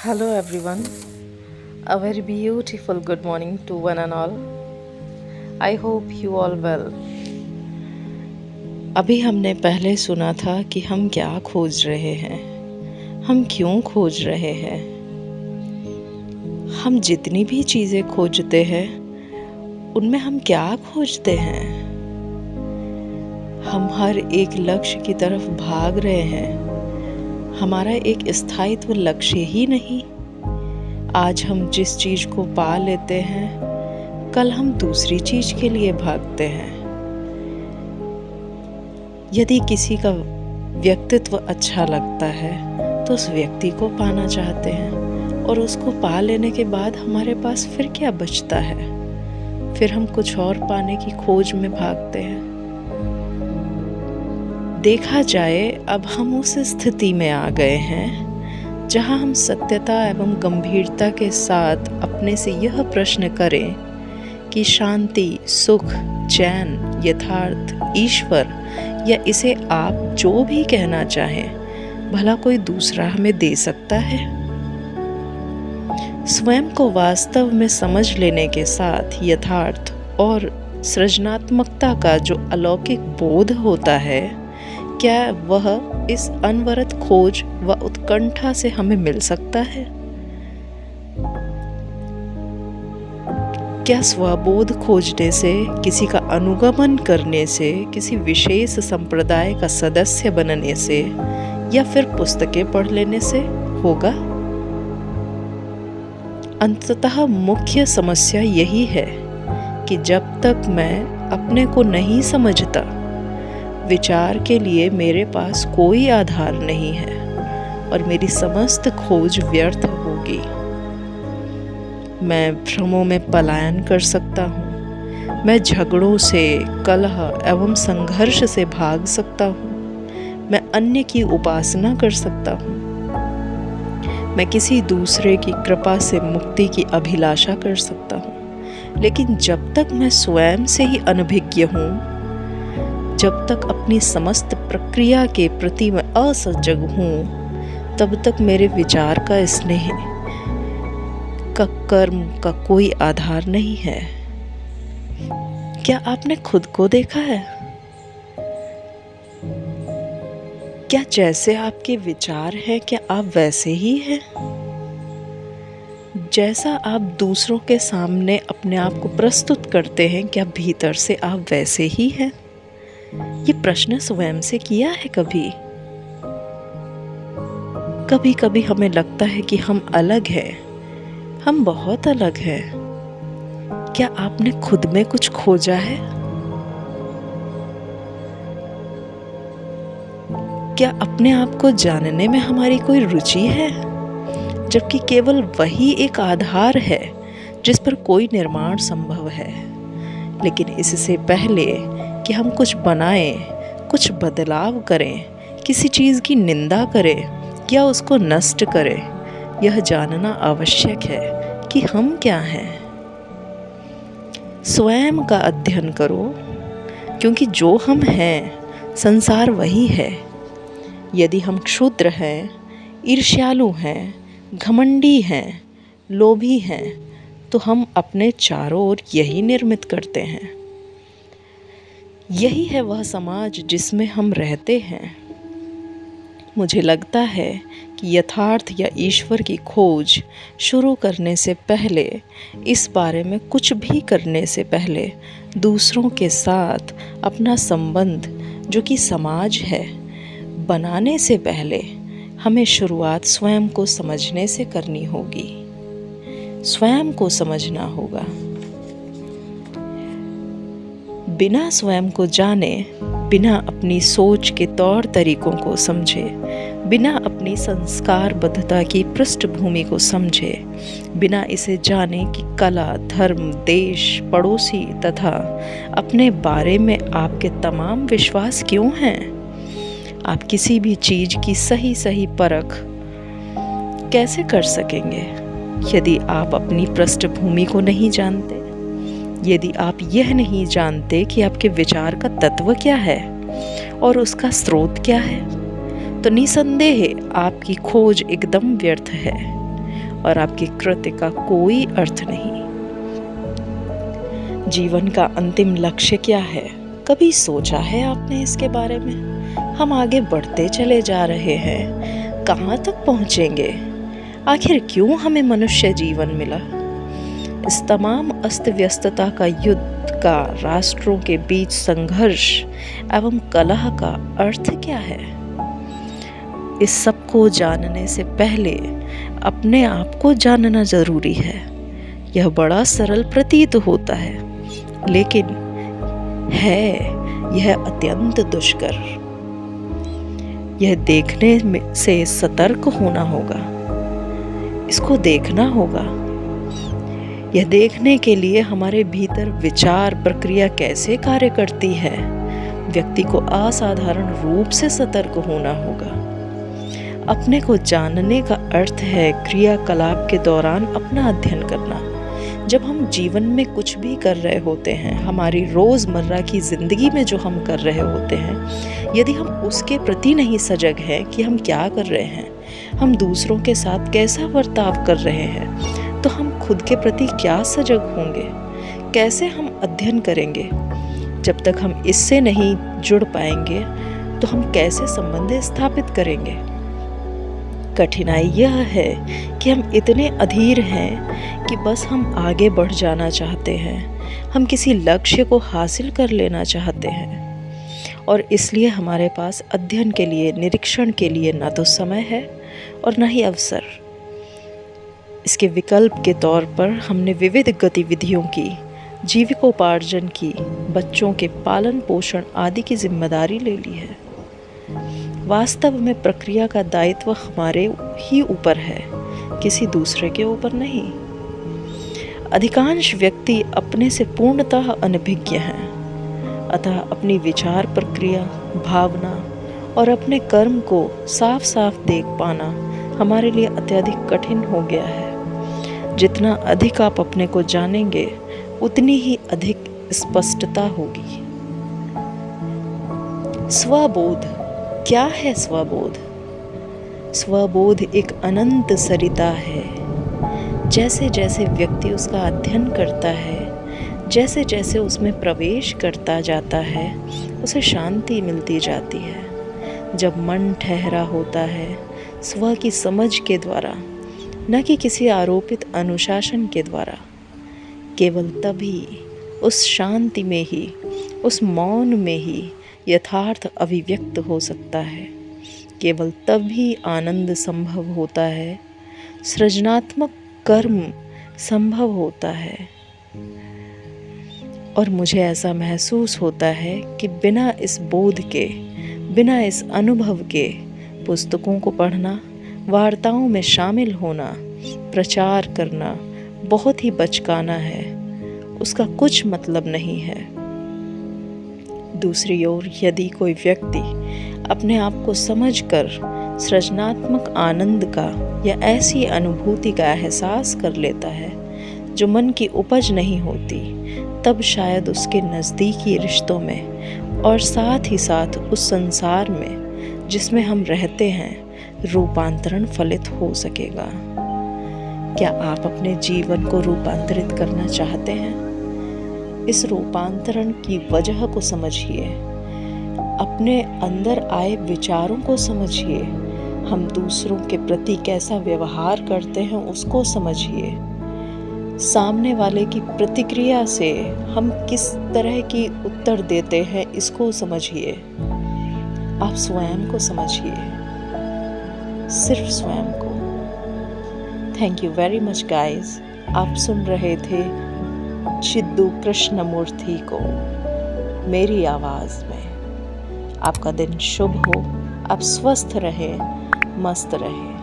Hello everyone, a very beautiful good morning to one and all. I hope you all well. अभी हमने पहले सुना था कि हम क्या खोज रहे हैं, हम क्यों खोज रहे हैं। हम जितनी भी चीज़ें खोजते हैं उनमें हम क्या खोजते हैं। हम हर एक लक्ष्य की तरफ भाग रहे हैं, हमारा एक स्थायित्व लक्ष्य ही नहीं। आज हम जिस चीज़ को पा लेते हैं, कल हम दूसरी चीज़ के लिए भागते हैं। यदि किसी का व्यक्तित्व अच्छा लगता है तो उस व्यक्ति को पाना चाहते हैं, और उसको पा लेने के बाद हमारे पास फिर क्या बचता है? फिर हम कुछ और पाने की खोज में भागते हैं। देखा जाए, अब हम उस स्थिति में आ गए हैं जहां हम सत्यता एवं गंभीरता के साथ अपने से यह प्रश्न करें कि शांति, सुख, चैन, यथार्थ, ईश्वर, या इसे आप जो भी कहना चाहें, भला कोई दूसरा हमें दे सकता है? स्वयं को वास्तव में समझ लेने के साथ यथार्थ और सृजनात्मकता का जो अलौकिक बोध होता है, क्या वह इस अनवरत खोज व उत्कंठा से हमें मिल सकता है? क्या स्वबोध खोजने से, किसी का अनुगमन करने से, किसी विशेष संप्रदाय का सदस्य बनने से, या फिर पुस्तकें पढ़ लेने से होगा? अंततः मुख्य समस्या यही है कि जब तक मैं अपने को नहीं समझता, विचार के लिए मेरे पास कोई आधार नहीं है और मेरी समस्त खोज व्यर्थ होगी। मैं भ्रमों में पलायन कर सकता हूँ, मैं झगड़ों से, कलह एवं संघर्ष से भाग सकता हूँ, मैं अन्य की उपासना कर सकता हूँ, मैं किसी दूसरे की कृपा से मुक्ति की अभिलाषा कर सकता हूँ, लेकिन जब तक मैं स्वयं से ही अनभिज्ञ हूँ, जब तक अपनी समस्त प्रक्रिया के प्रति मैं असजग हूँ, तब तक मेरे विचार का, स्नेह का, कर्म का कोई आधार नहीं है। क्या आपने खुद को देखा है? क्या जैसे आपके विचार हैं, क्या आप वैसे ही हैं? जैसा आप दूसरों के सामने अपने आप को प्रस्तुत करते हैं, क्या भीतर से आप वैसे ही हैं? ये प्रश्न स्वयं से किया है कभी? कभी कभी हमें लगता है कि हम अलग हैं, हम बहुत अलग हैं। क्या आपने खुद में कुछ खोजा है? क्या अपने आप को जानने में हमारी कोई रुचि है, जबकि केवल वही एक आधार है जिस पर कोई निर्माण संभव है? लेकिन इससे पहले कि हम कुछ बनाएं, कुछ बदलाव करें, किसी चीज़ की निंदा करें या उसको नष्ट करें, यह जानना आवश्यक है कि हम क्या हैं। स्वयं का अध्ययन करो, क्योंकि जो हम हैं, संसार वही है। यदि हम क्षुद्र हैं, ईर्ष्यालु हैं, घमंडी हैं, लोभी हैं, तो हम अपने चारों ओर यही निर्मित करते हैं। यही है वह समाज जिसमें हम रहते हैं। मुझे लगता है कि यथार्थ या ईश्वर की खोज शुरू करने से पहले, इस बारे में कुछ भी करने से पहले, दूसरों के साथ अपना संबंध, जो कि समाज है, बनाने से पहले हमें शुरुआत स्वयं को समझने से करनी होगी। स्वयं को समझना होगा। बिना स्वयं को जाने, बिना अपनी सोच के तौर तरीकों को समझे, बिना अपनी संस्कारबद्धता की पृष्ठभूमि को समझे, बिना इसे जाने कि कला, धर्म, देश, पड़ोसी तथा अपने बारे में आपके तमाम विश्वास क्यों हैं, आप किसी भी चीज़ की सही परख कैसे कर सकेंगे यदि आप अपनी पृष्ठभूमि को नहीं जानते? यदि आप यह नहीं जानते कि आपके विचार का तत्व क्या है और उसका स्रोत क्या है, तो निसंदेह आपकी खोज एकदम व्यर्थ है। और आपके कृत्य का कोई अर्थ नहीं। जीवन का अंतिम लक्ष्य क्या है? कभी सोचा है आपने इसके बारे में? हम आगे बढ़ते चले जा रहे हैं, कहाँ तक पहुँचेंगे? आखिर क्यों हमें मनुष्य जीवन मिला? इस तमाम अस्त व्यस्तता का युद्ध का, राष्ट्रों के बीच संघर्ष एवं कलह का अर्थ क्या है? इस सब को जानने से पहले अपने आप को जानना जरूरी है। यह बड़ा सरल प्रतीत होता है, लेकिन है यह अत्यंत दुष्कर। यह देखने से सतर्क होना होगा, इसको देखना होगा। यह देखने के लिए हमारे भीतर विचार प्रक्रिया कैसे कार्य करती है, व्यक्ति को असाधारण रूप से सतर्क होना होगा। अपने को जानने का अर्थ है क्रियाकलाप के दौरान अपना अध्ययन करना। जब हम जीवन में कुछ भी कर रहे होते हैं, हमारी रोज़मर्रा की ज़िंदगी में जो हम कर रहे होते हैं, यदि हम उसके प्रति नहीं सजग हैं कि हम क्या कर रहे हैं, हम दूसरों के साथ कैसा बर्ताव कर रहे हैं, तो हम खुद के प्रति क्या सजग होंगे? कैसे हम अध्ययन करेंगे? जब तक हम इससे नहीं जुड़ पाएंगे तो हम कैसे संबंध स्थापित करेंगे? कठिनाई यह है कि हम इतने अधीर हैं कि बस हम आगे बढ़ जाना चाहते हैं, हम किसी लक्ष्य को हासिल कर लेना चाहते हैं, और इसलिए हमारे पास अध्ययन के लिए, निरीक्षण के लिए ना तो समय है और ना ही अवसर। इसके विकल्प के तौर पर हमने विविध गतिविधियों की, जीविकोपार्जन की, बच्चों के पालन पोषण आदि की जिम्मेदारी ले ली है। वास्तव में प्रक्रिया का दायित्व हमारे ही ऊपर है, किसी दूसरे के ऊपर नहीं। अधिकांश व्यक्ति अपने से पूर्णतः अनभिज्ञ हैं, अतः अपनी विचार प्रक्रिया, भावना और अपने कर्म को साफ साफ देख पाना हमारे लिए अत्यधिक कठिन हो गया है। जितना अधिक आप अपने को जानेंगे, उतनी ही अधिक स्पष्टता होगी। स्वबोध क्या है? स्वबोध स्वबोध एक अनंत सरिता है। जैसे जैसे व्यक्ति उसका अध्ययन करता है, जैसे जैसे उसमें प्रवेश करता जाता है, उसे शांति मिलती जाती है। जब मन ठहरा होता है स्व की समझ के द्वारा, न कि किसी आरोपित अनुशासन के द्वारा, केवल तभी उस शांति में ही, उस मौन में ही यथार्थ अभिव्यक्त हो सकता है। केवल तभी आनंद संभव होता है, सृजनात्मक कर्म संभव होता है। और मुझे ऐसा महसूस होता है कि बिना इस बोध के, बिना इस अनुभव के, पुस्तकों को पढ़ना, वार्ताओं में शामिल होना, प्रचार करना बहुत ही बचकाना है, उसका कुछ मतलब नहीं है। दूसरी ओर यदि कोई व्यक्ति अपने आप को समझकर सृजनात्मक आनंद का या ऐसी अनुभूति का एहसास कर लेता है जो मन की उपज नहीं होती, तब शायद उसके नज़दीकी रिश्तों में और साथ ही साथ उस संसार में जिसमें हम रहते हैं, रूपांतरण फलित हो सकेगा। क्या आप अपने जीवन को रूपांतरित करना चाहते हैं? इस रूपांतरण की वजह को समझिए, अपने अंदर आए विचारों को समझिए, हम दूसरों के प्रति कैसा व्यवहार करते हैं उसको समझिए, सामने वाले की प्रतिक्रिया से हम किस तरह की उत्तर देते हैं इसको समझिए। आप स्वयं को समझिए, सिर्फ स्वयं को। Thank you very much guys. आप सुन रहे थे चिद्दू कृष्णमूर्ति को मेरी आवाज़ में। आपका दिन शुभ हो, आप स्वस्थ रहें, मस्त रहें।